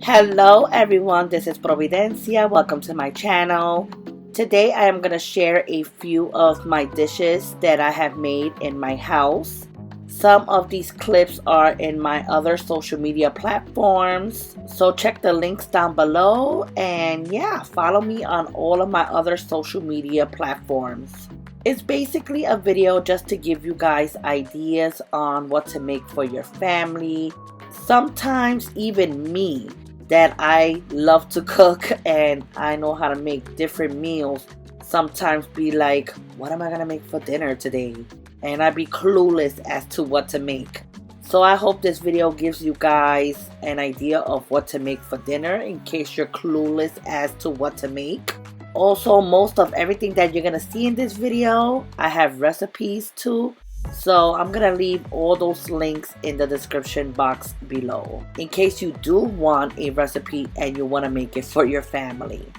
Hello everyone, this is Providencia. Welcome to my channel. Today I am going to share a few of my dishes that I have made in my house. Some of these clips are in my other social media platforms, so check the links down below and yeah, follow me on all of my other social media platforms. It's basically a video just to give you guys ideas on what to make for your family. Sometimes even me, that I love to cook and I know how to make different meals, sometimes be like, what am I gonna make for dinner today? And I be clueless as to what to make. So I hope this video gives you guys an idea of what to make for dinner in case you're clueless as to what to make. Also, most of everything that you're gonna see in this video, I have recipes too. So I'm gonna leave all those links in the description box below in case you do want a recipe and you want to make it for your family.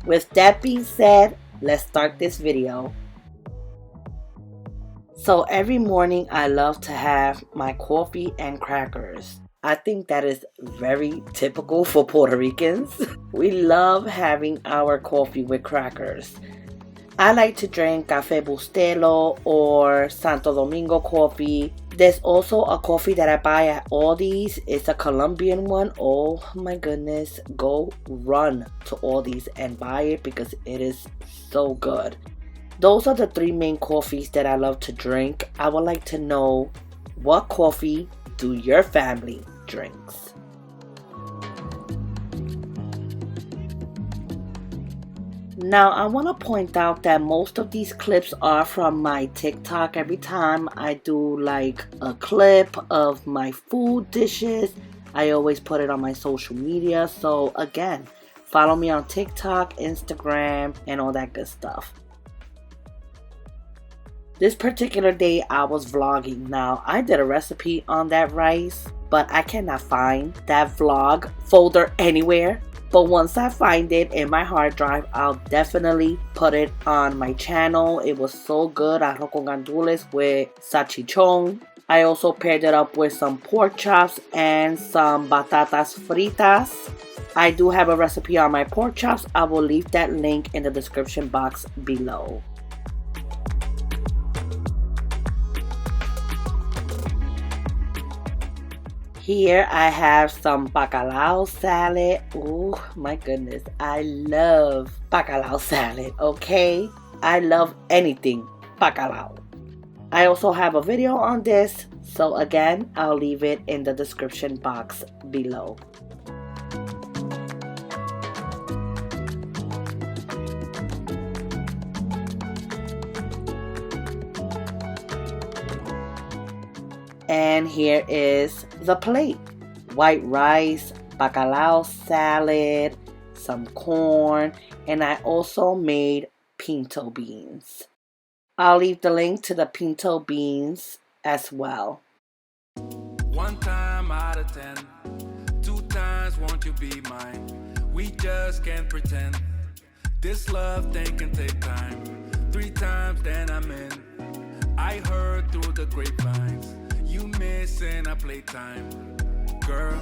With that being said, let's start this video. So every morning I love to have my coffee and crackers. I think that is very typical for Puerto Ricans. We love having our coffee with crackers. I like to drink Café Bustelo or Santo Domingo coffee. There's also a coffee that I buy at Aldi's. It's a Colombian one. Oh my goodness. Go run to Aldi's and buy it because it is so good. Those are the three main coffees that I love to drink. I would like to know, what coffee do your family drinks? Now I want to point out that most of these clips are from my TikTok. Every time I do like a clip of my food dishes, I always put it on my social media. So again, follow me on TikTok, Instagram, and all that good stuff. This particular day I was vlogging. Now I did a recipe on that rice, but I cannot find that vlog folder anywhere. But once I find it in my hard drive, I'll definitely put it on my channel. It was so good. Arroz con gandules with salchichon. I also paired it up with some pork chops and some batatas fritas. I do have a recipe on my pork chops. I will leave that link in the description box below. Here I have some bacalao salad. Oh my goodness, I love bacalao salad, okay? I love anything bacalao. I also have a video on this, so again, I'll leave it in the description box below. And here is the plate. White rice, bacalao salad, some corn, and I also made pinto beans. I'll leave the link to the pinto beans as well. One time out of 10, 2 times won't you be mine? We just can't pretend. This love thing can take time. 3 times then I'm in. I heard through the grapevines, you missing a playtime, girl.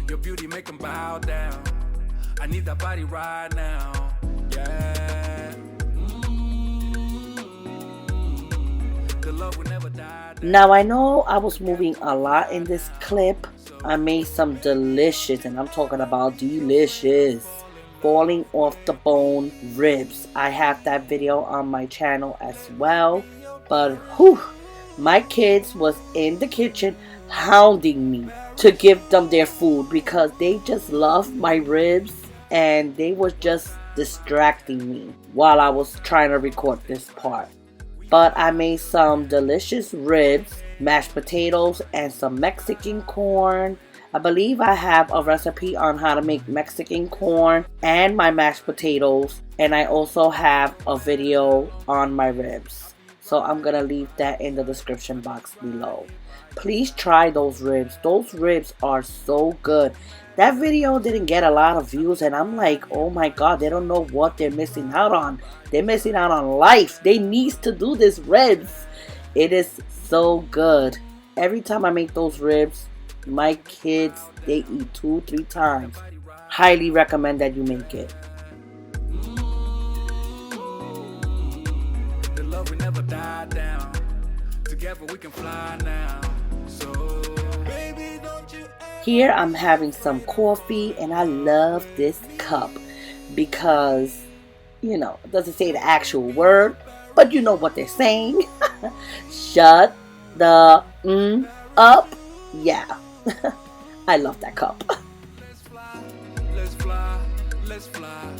Your beauty make them bow down. I need that body right now, yeah. The love will never die. Now I know I was moving a lot in this clip. I made some delicious, and I'm talking about delicious, falling off the bone ribs. I have that video on my channel as well. But whew, my kids was in the kitchen hounding me to give them their food because they just love my ribs and they were just distracting me while I was trying to record this part. But I made some delicious ribs, mashed potatoes, and some Mexican corn. I believe I have a recipe on how to make Mexican corn and my mashed potatoes, and I also have a video on my ribs. So I'm gonna leave that in the description box below. Please try those ribs. Those ribs are so good. That video didn't get a lot of views and I'm like, oh my god, they don't know what they're missing out on. They're missing out on life. They need to do this ribs. It is so good. Every time I make those ribs, my kids, they eat 2-3 times. Highly recommend that you make it. The love will never die down. Together we can fly now. So, baby, don't you Here I'm having some coffee, and I love this cup because, you know, it doesn't say the actual word, but you know what they're saying. Shut the up. Yeah. I love that cup. let's fly, let's fly, let's fly.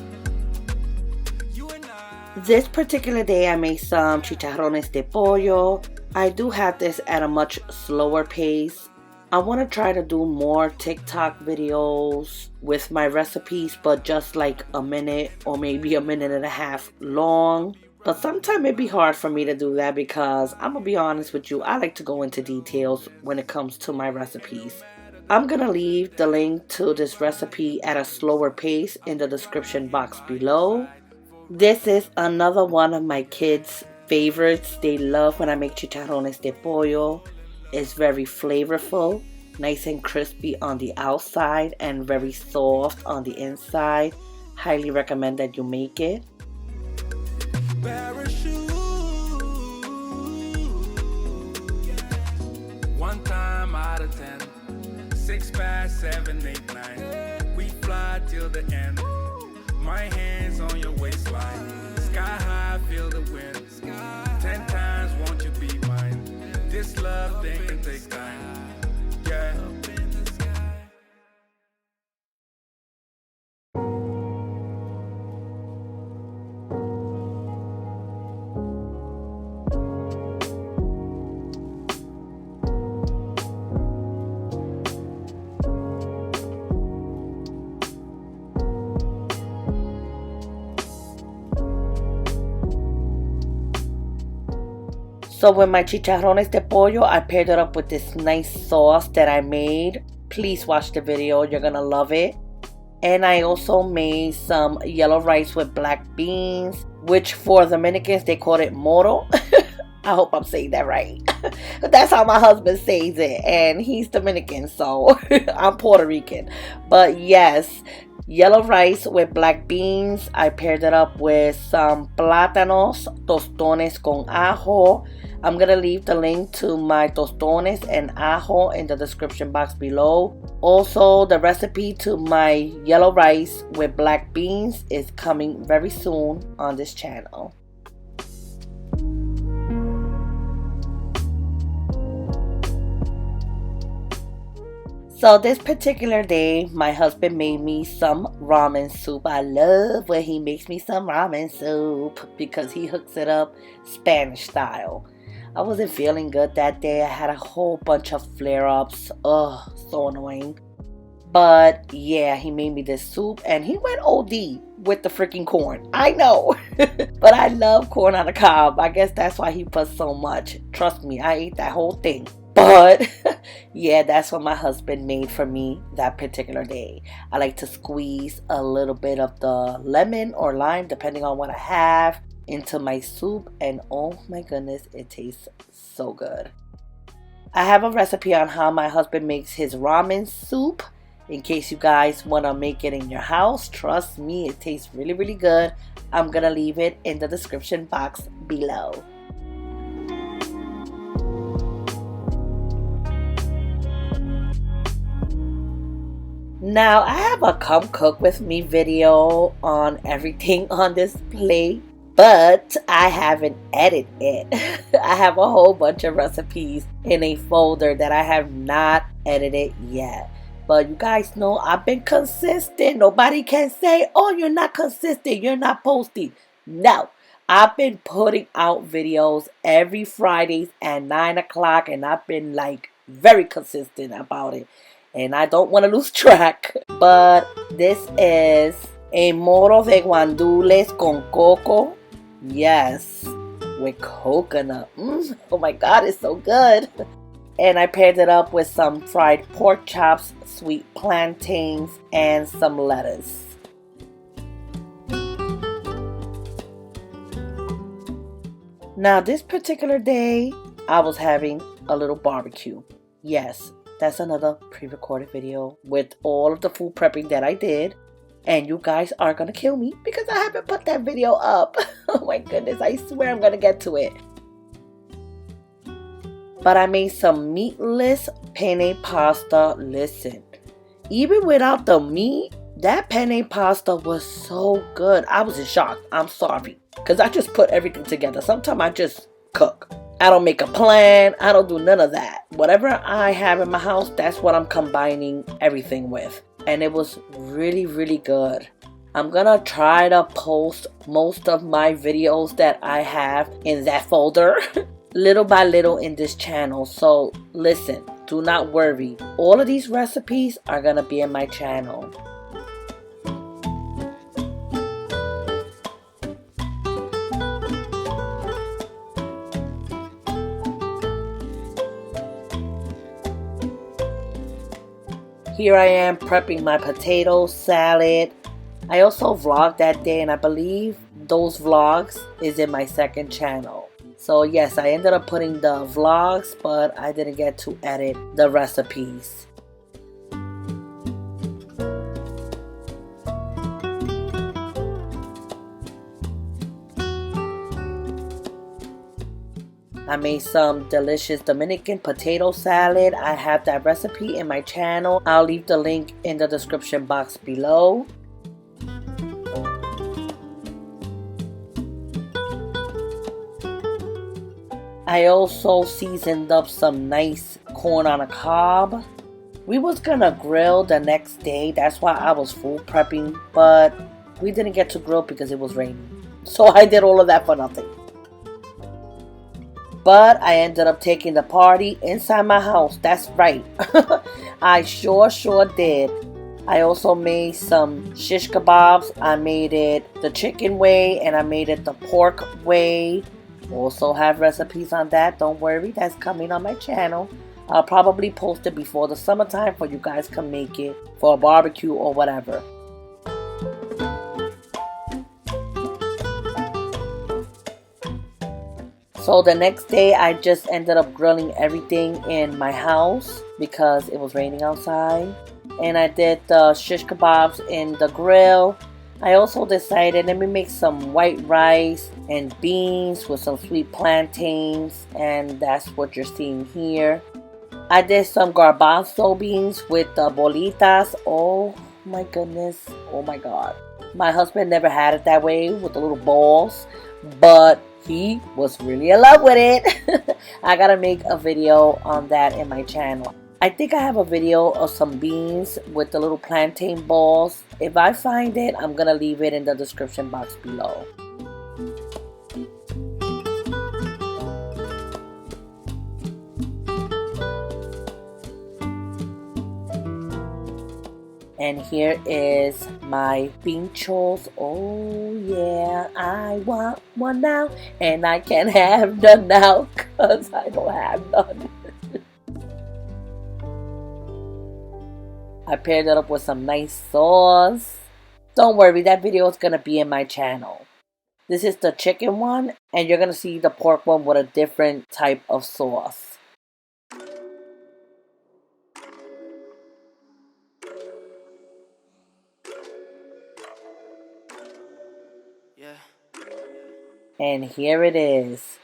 You and I. This particular day I made some chicharrones de pollo. I do have this at a much slower pace. I want to try to do more TikTok videos with my recipes, but just like a minute or maybe a minute and a half long. But sometimes it'd be hard for me to do that because I'm gonna be honest with you, I like to go into details when it comes to my recipes. I'm gonna leave the link to this recipe at a slower pace in the description box below. This is another one of my kids' favorites. They love when I make chicharrones de pollo. It's very flavorful, nice and crispy on the outside and very soft on the inside. Highly recommend that you make it. Parachute. One time out of 10, 6 past 7, 8, 9. We fly till the end. My hands on your waistline. Sky high, feel the wind. 10 times, won't you be mine? This love thing can take time. Yeah. So with my chicharrones de pollo, I paired it up with this nice sauce that I made. Please watch the video, you're gonna love it. And I also made some yellow rice with black beans, which for Dominicans they call it moro. I hope I'm saying that right. That's how my husband says it, and he's Dominican, so I'm Puerto Rican. But yes, yellow rice with black beans. I paired it up with some plátanos, tostones con ajo. I'm gonna leave the link to my tostones and ajo in the description box below. Also, the recipe to my yellow rice with black beans is coming very soon on this channel. So this particular day, my husband made me some ramen soup. I love when he makes me some ramen soup because he hooks it up Spanish style. I wasn't feeling good that day. I had a whole bunch of flare-ups. Ugh, so annoying. But yeah, he made me this soup and he went OD with the freaking corn. I know. But I love corn on the cob. I guess that's why he put so much. Trust me, I ate that whole thing. But yeah, that's what my husband made for me that particular day. I like to squeeze a little bit of the lemon or lime, depending on what I have, into my soup. And oh my goodness, it tastes so good. I have a recipe on how my husband makes his ramen soup. In case you guys want to make it in your house, trust me, it tastes really, really good. I'm going to leave it in the description box below. Now, I have a come cook with me video on everything on this plate, but I haven't edited it. I have a whole bunch of recipes in a folder that I have not edited yet. But you guys know I've been consistent. Nobody can say, oh, you're not consistent, you're not posting. No, I've been putting out videos every Fridays at 9 o'clock, and I've been like very consistent about it. And I don't want to lose track. But this is a moro de guandules con coco. Yes, with coconut. Oh my God, it's so good. And I paired it up with some fried pork chops, sweet plantains, and some lettuce. Now this particular day, I was having a little barbecue. Yes, that's another pre-recorded video with all of the food prepping that I did. And you guys are going to kill me because I haven't put that video up. Oh my goodness, I swear I'm going to get to it. But I made some meatless penne pasta. Listen, even without the meat, that penne pasta was so good. I was in shock. I'm sorry. Because I just put everything together. Sometimes I just cook. I don't make a plan. I don't do none of that. Whatever I have in my house, that's what I'm combining everything with. And it was really, really good. I'm gonna try to post most of my videos that I have in that folder little by little in this channel. So listen, do not worry. All of these recipes are gonna be in my channel. Here I am prepping my potato salad. I also vlogged that day, and I believe those vlogs is in my second channel. So yes, I ended up putting the vlogs, but I didn't get to edit the recipes. I made some delicious Dominican potato salad. I have that recipe in my channel. I'll leave the link in the description box below. I also seasoned up some nice corn on a cob. We was gonna grill the next day. That's why I was food prepping, but we didn't get to grill because it was raining. So I did all of that for nothing. But I ended up taking the party inside my house. That's right. I sure did. I also made some shish kebabs. I made it the chicken way and I made it the pork way. Also have recipes on that. Don't worry, that's coming on my channel. I'll probably post it before the summertime for you guys can make it for a barbecue or whatever. So the next day I just ended up grilling everything in my house because it was raining outside. And I did the shish kebabs in the grill. I also decided let me make some white rice and beans with some sweet plantains, and that's what you're seeing here. I did some garbanzo beans with the bolitas. Oh my goodness, oh my god. My husband never had it that way with the little balls, but he was really in love with it. I gotta make a video on that in my channel. I think I have a video of some beans with the little plantain balls. If I find it, I'm gonna leave it in the description box below. And here is my pinchos. Oh yeah, I want one now, and I can't have none now because I don't have none. I paired it up with some nice sauce. Don't worry, that video is going to be in my channel. This is the chicken one, and you're going to see the pork one with a different type of sauce. And here it is.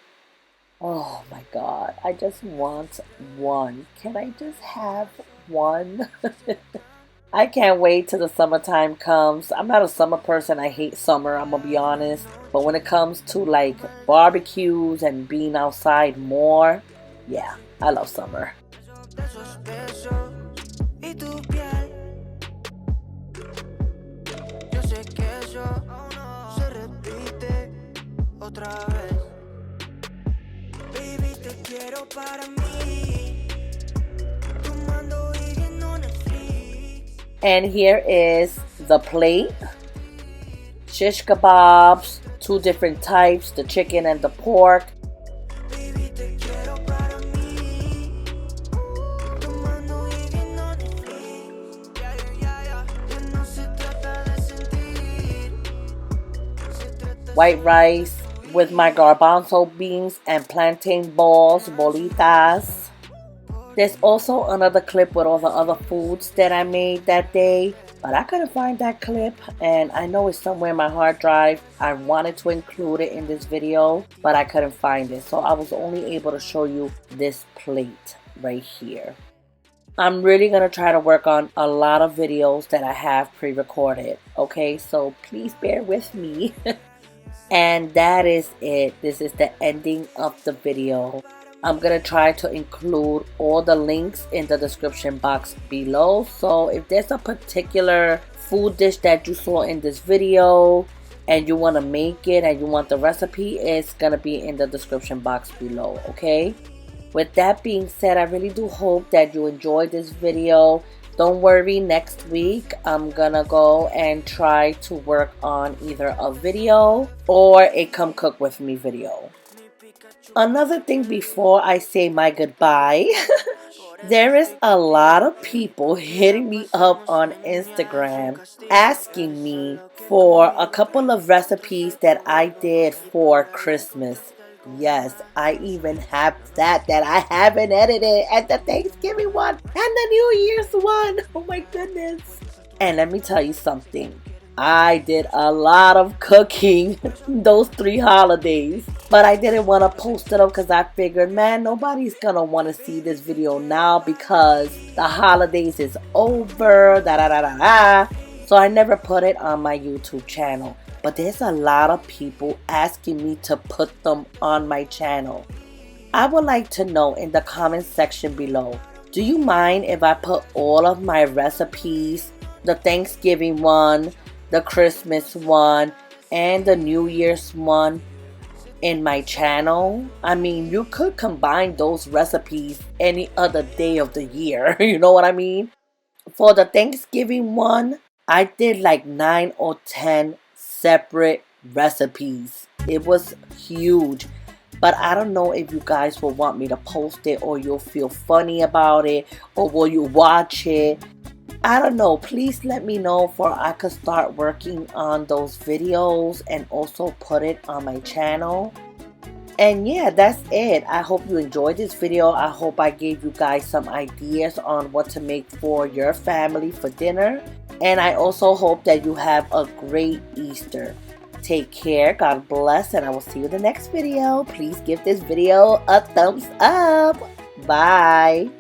Oh my god, I just want one. Can I just have one? I can't wait till the summertime comes. I'm not a summer person. I hate summer, I'm gonna be honest. But when it comes to like barbecues and being outside more, yeah, I love summer. And here is the plate. Shish kebabs, two different types, the chicken and the pork. White rice, with my garbanzo beans and plantain balls, bolitas. There's also another clip with all the other foods that I made that day, but I couldn't find that clip, and I know it's somewhere in my hard drive. I wanted to include it in this video, but I couldn't find it, so I was only able to show you this plate right here. I'm really going to try to work on a lot of videos that I have pre-recorded, okay? So please bear with me. And that is it. This is the ending of the video. I'm going to try to include all the links in the description box below. So if there's a particular food dish that you saw in this video and you want to make it and you want the recipe, it's going to be in the description box below, okay? With that being said, I really do hope that you enjoyed this video. Don't worry, next week I'm gonna go and try to work on either a video or a come cook with me video. Another thing before I say my goodbye, there is a lot of people hitting me up on Instagram asking me for a couple of recipes that I did for Christmas. Yes, I even have that I haven't edited, and the Thanksgiving one and the New Year's one. Oh my goodness. And let me tell you something. I did a lot of cooking those 3 holidays, but I didn't want to post it up because I figured, man, nobody's gonna want to see this video now because the holidays is over, So I never put it on my YouTube channel. But there's a lot of people asking me to put them on my channel. I would like to know in the comment section below, do you mind if I put all of my recipes, the Thanksgiving one, the Christmas one, and the New Year's one in my channel? I mean, you could combine those recipes any other day of the year. You know what I mean? For the Thanksgiving one, I did like 9 or 10 separate recipes. It was huge, but I don't know if you guys will want me to post it, or you'll feel funny about it, or will you watch it? I don't know. Please let me know for I could start working on those videos and also put it on my channel. And yeah, that's it. I hope you enjoyed this video. I hope I gave you guys some ideas on what to make for your family for dinner. And I also hope that you have a great Easter. Take care, God bless, and I will see you in the next video. Please give this video a thumbs up. Bye.